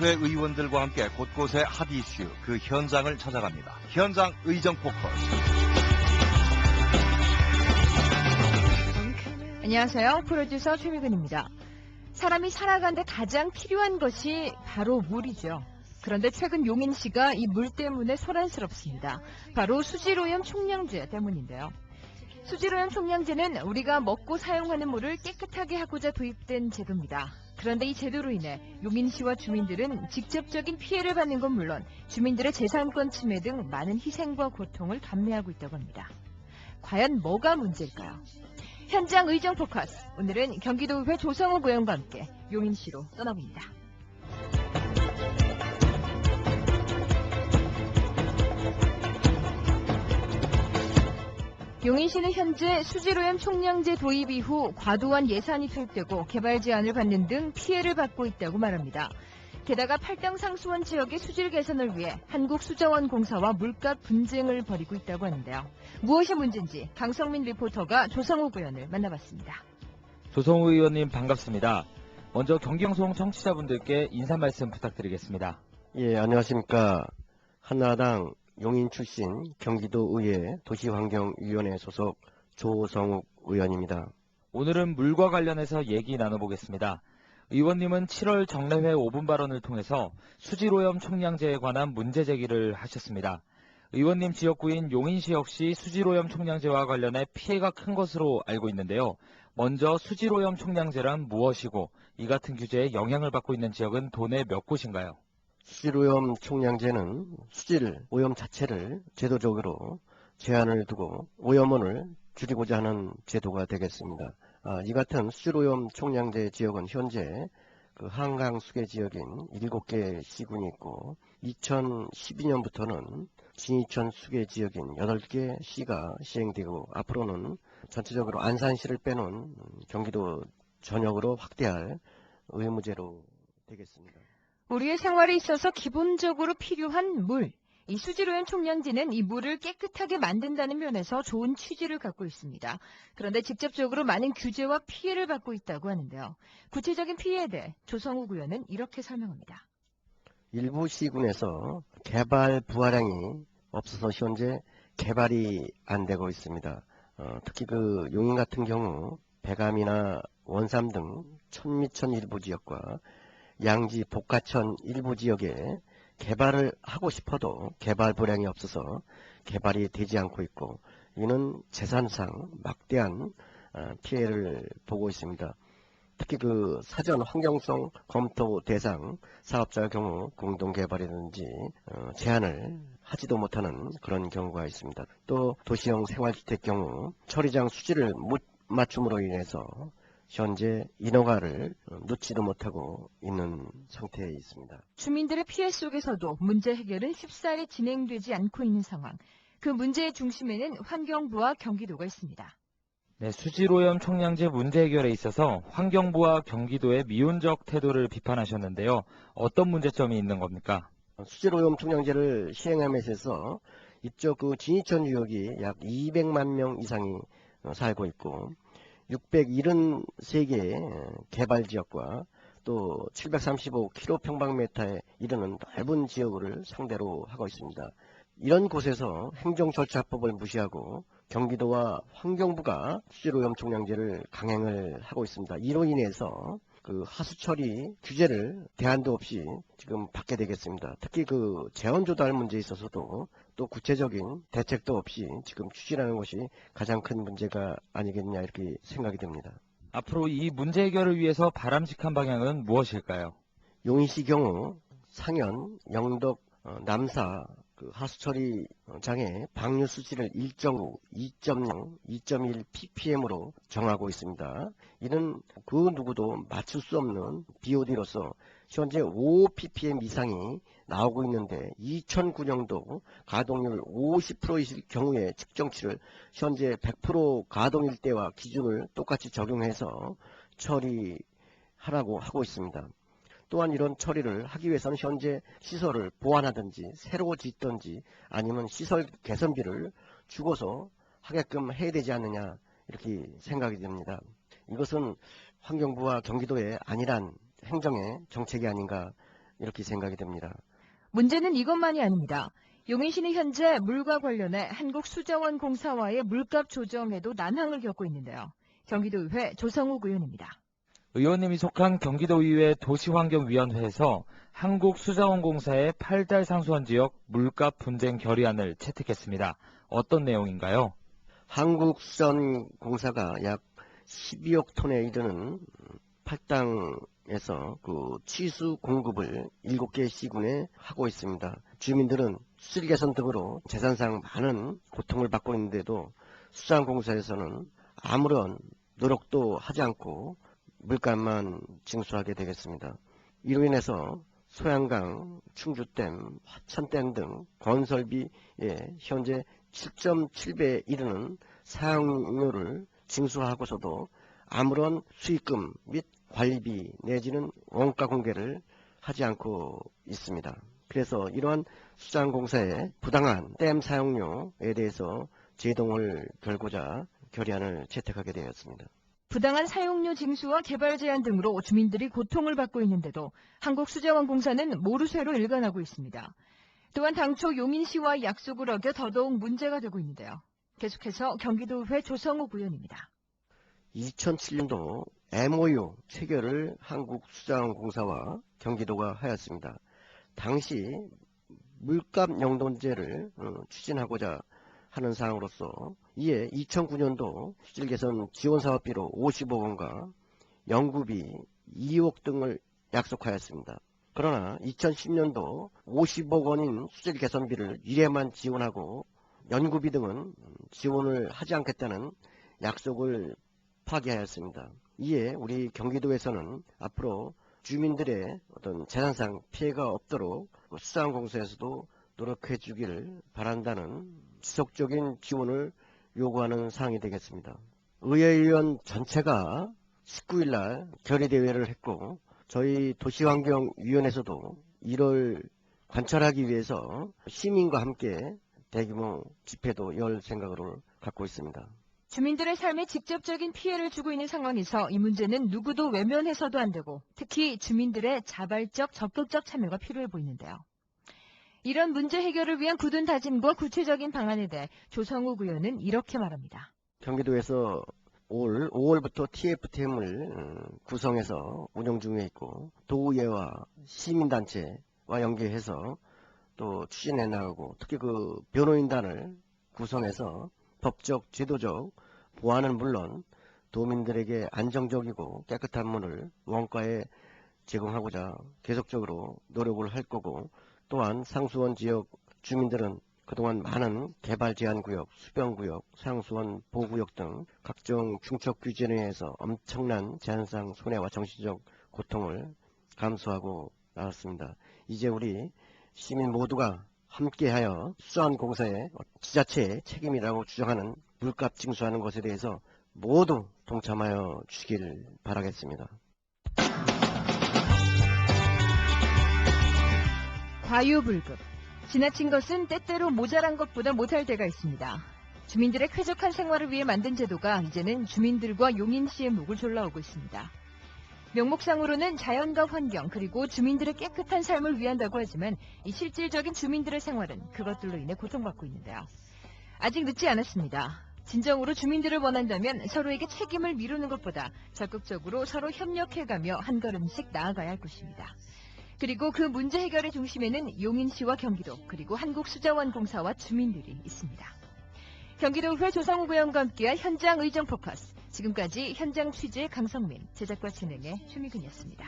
정례회 의원들과 함께 곳곳의 핫 이슈, 그 현장을 찾아갑니다. 현장 의정 포커스. 안녕하세요. 프로듀서 최미근입니다. 사람이 살아가는데 가장 필요한 것이 바로 물이죠. 그런데 최근 용인시가 이 물 때문에 소란스럽습니다. 바로 수질오염 총량제 때문인데요. 수질오염 총량제는 우리가 먹고 사용하는 물을 깨끗하게 하고자 도입된 제도입니다. 그런데 이 제도로 인해 용인시와 주민들은 직접적인 피해를 받는 건 물론 주민들의 재산권 침해 등 많은 희생과 고통을 감내하고 있다고 합니다. 과연 뭐가 문제일까요? 현장 의정 포커스. 오늘은 경기도의회 조성욱 의원과 함께 용인시로 떠나봅니다. 용인시는 현재 수질오염 총량제 도입 이후 과도한 예산이 투입되고 개발 제한을 받는 등 피해를 받고 있다고 말합니다. 게다가 팔당 상수원 지역의 수질 개선을 위해 한국수자원공사와 물가 분쟁을 벌이고 있다고 하는데요. 무엇이 문제인지 강성민 리포터가 조성욱 의원을 만나봤습니다. 조성욱 의원님 반갑습니다. 먼저 경기방송 청취자분들께 인사 말씀 부탁드리겠습니다. 예, 안녕하십니까. 한나라당 용인 출신 경기도의회 도시환경위원회 소속 조성욱 의원입니다. 오늘은 물과 관련해서 얘기 나눠보겠습니다. 의원님은 7월 정례회 5분 발언을 통해서 수질오염 총량제에 관한 문제 제기를 하셨습니다. 의원님 지역구인 용인시 역시 수질오염 총량제와 관련해 피해가 큰 것으로 알고 있는데요. 먼저 수질오염 총량제란 무엇이고 이 같은 규제에 영향을 받고 있는 지역은 도내 몇 곳인가요? 수질오염 총량제는 수질 오염 자체를 제도적으로 제한을 두고 오염원을 줄이고자 하는 제도가 되겠습니다. 이 같은 수질오염 총량제 지역은 현재 한강 수계 지역인 7개 시군이 있고 2012년부터는 진이천 수계 지역인 8개 시가 시행되고 앞으로는 전체적으로 안산시를 빼놓은 경기도 전역으로 확대할 의무제로 되겠습니다. 우리의 생활에 있어서 기본적으로 필요한 물. 이 수질오염 총량제는 이 물을 깨끗하게 만든다는 면에서 좋은 취지를 갖고 있습니다. 그런데 직접적으로 많은 규제와 피해를 받고 있다고 하는데요. 구체적인 피해에 대해 조성욱 의원은 이렇게 설명합니다. 일부 시군에서 개발 부하량이 없어서 현재 개발이 안 되고 있습니다. 특히 용인 같은 경우 백암이나 원삼 등 천미천 일부 지역과 양지 복가천 일부 지역에 개발을 하고 싶어도 개발 부량이 없어서 개발이 되지 않고 있고 이는 재산상 막대한 피해를 보고 있습니다. 특히 사전 환경성 검토 대상 사업자의 경우 공동개발이라든지 제한을 하지도 못하는 그런 경우가 있습니다. 또 도시형 생활주택 경우 처리장 수질을 못 맞춤으로 인해서 현재 인허가를 놓지도 못하고 있는 상태에 있습니다. 주민들의 피해 속에서도 문제 해결은 쉽사리 진행되지 않고 있는 상황. 그 문제의 중심에는 환경부와 경기도가 있습니다. 네, 수질오염 총량제 문제 해결에 있어서 환경부와 경기도의 미온적 태도를 비판하셨는데요. 어떤 문제점이 있는 겁니까? 수질오염 총량제를 시행함에 있어서 이쪽 진이천 유역이 약 200만 명 이상이 살고 있고 673개의 개발지역과 또 735km평방미터에 이르는 넓은 지역을 상대로 하고 있습니다. 이런 곳에서 행정절차법을 무시하고 경기도와 환경부가 수질오염 총량제를 강행을 하고 있습니다. 이로 인해서 하수처리 규제를 대안도 없이 지금 받게 되겠습니다. 특히 재원 조달 문제에 있어서도 또 구체적인 대책도 없이 지금 추진하는 것이 가장 큰 문제가 아니겠냐 이렇게 생각이 듭니다. 앞으로 이 문제 해결을 위해서 바람직한 방향은 무엇일까요? 용인시 경우 상현, 영덕, 남사 하수처리장의 방류 수질을 1.5, 2.0, 2.1 ppm으로 정하고 있습니다. 이는 그 누구도 맞출 수 없는 BOD로서 현재 5 ppm 이상이 나오고 있는데 2009년도 가동률 50%일 경우의 측정치를 현재 100% 가동일 때와 기준을 똑같이 적용해서 처리하라고 하고 있습니다. 또한 이런 처리를 하기 위해서는 현재 시설을 보완하든지 새로 짓든지 아니면 시설 개선비를 주고서 하게끔 해야 되지 않느냐 이렇게 생각이 됩니다. 이것은 환경부와 경기도의 안일한 행정의 정책이 아닌가 이렇게 생각이 됩니다. 문제는 이것만이 아닙니다. 용인시는 현재 물과 관련해 한국수자원공사와의 물값 조정에도 난항을 겪고 있는데요. 경기도의회 조성욱 의원입니다. 의원님이 속한 경기도의회 도시환경위원회에서 한국수자원공사의 8달 상수원 지역 물값 분쟁 결의안을 채택했습니다. 어떤 내용인가요? 한국수자원공사가 약 12억 톤에 이르는 8당에서 취수 공급을 7개 시군에 하고 있습니다. 주민들은 수질 개선 등으로 재산상 많은 고통을 받고 있는데도 수자원공사에서는 아무런 노력도 하지 않고 물값만 징수하게 되겠습니다. 이로 인해서 소양강, 충주댐, 화천댐 등 건설비에 현재 7.7배에 이르는 사용료를 징수하고서도 아무런 수익금 및 관리비 내지는 원가 공개를 하지 않고 있습니다. 그래서 이러한 수자원공사의 부당한 댐 사용료에 대해서 제동을 걸고자 결의안을 채택하게 되었습니다. 부당한 사용료 징수와 개발 제한 등으로 주민들이 고통을 받고 있는데도 한국수자원공사는 모르쇠로 일관하고 있습니다. 또한 당초 용인시와의 약속을 어겨 더더욱 문제가 되고 있는데요. 계속해서 경기도의회 조성욱 의원입니다. 2007년도 MOU 체결을 한국수자원공사와 경기도가 하였습니다. 당시 물값 영동제를 추진하고자 하는 사항으로서 이에 2009년도 수질 개선 지원 사업비로 50억 원과 연구비 2억 등을 약속하였습니다. 그러나 2010년도 50억 원인 수질 개선비를 1회만 지원하고 연구비 등은 지원을 하지 않겠다는 약속을 파기하였습니다. 이에 우리 경기도에서는 앞으로 주민들의 어떤 재산상 피해가 없도록 수자원공사에서도 노력해 주기를 바란다는 지속적인 지원을 요구하는 사항이 되겠습니다. 의회의원 전체가 19일 날 결의대회를 했고 저희 도시환경위원회에서도 이를 관찰하기 위해서 시민과 함께 대규모 집회도 열 생각으로 갖고 있습니다. 주민들의 삶에 직접적인 피해를 주고 있는 상황에서 이 문제는 누구도 외면해서도 안 되고 특히 주민들의 자발적 적극적 참여가 필요해 보이는데요. 이런 문제 해결을 위한 굳은 다짐과 구체적인 방안에 대해 조성욱 의원은 이렇게 말합니다. 경기도에서 올 5월부터 TF팀을 구성해서 운영 중에 있고 도의회와 시민단체와 연계해서 또 추진해 나가고 특히 변호인단을 구성해서 법적, 제도적 보완은 물론 도민들에게 안정적이고 깨끗한 물을 원가에 제공하고자 계속적으로 노력을 할 거고 또한 상수원 지역 주민들은 그동안 많은 개발 제한구역, 수변구역, 상수원 보호구역 등 각종 중첩 규제에 의해서 엄청난 재산상 손해와 정신적 고통을 감수하고 나왔습니다. 이제 우리 시민 모두가 함께하여 수자원공사의 지자체의 책임이라고 주장하는 물값 징수하는 것에 대해서 모두 동참하여 주길 바라겠습니다. 과유불급. 지나친 것은 때때로 모자란 것보다 못할 때가 있습니다. 주민들의 쾌적한 생활을 위해 만든 제도가 이제는 주민들과 용인시의 목을 졸라오고 있습니다. 명목상으로는 자연과 환경 그리고 주민들의 깨끗한 삶을 위한다고 하지만 이 실질적인 주민들의 생활은 그것들로 인해 고통받고 있는데요. 아직 늦지 않았습니다. 진정으로 주민들을 원한다면 서로에게 책임을 미루는 것보다 적극적으로 서로 협력해가며 한 걸음씩 나아가야 할 것입니다. 그리고 그 문제 해결의 중심에는 용인시와 경기도 그리고 한국수자원공사와 주민들이 있습니다. 경기도의회 조성욱 의원과 함께한 현장 의정 포커스. 지금까지 현장 취재 강성민, 제작과 진행의 최미근이었습니다.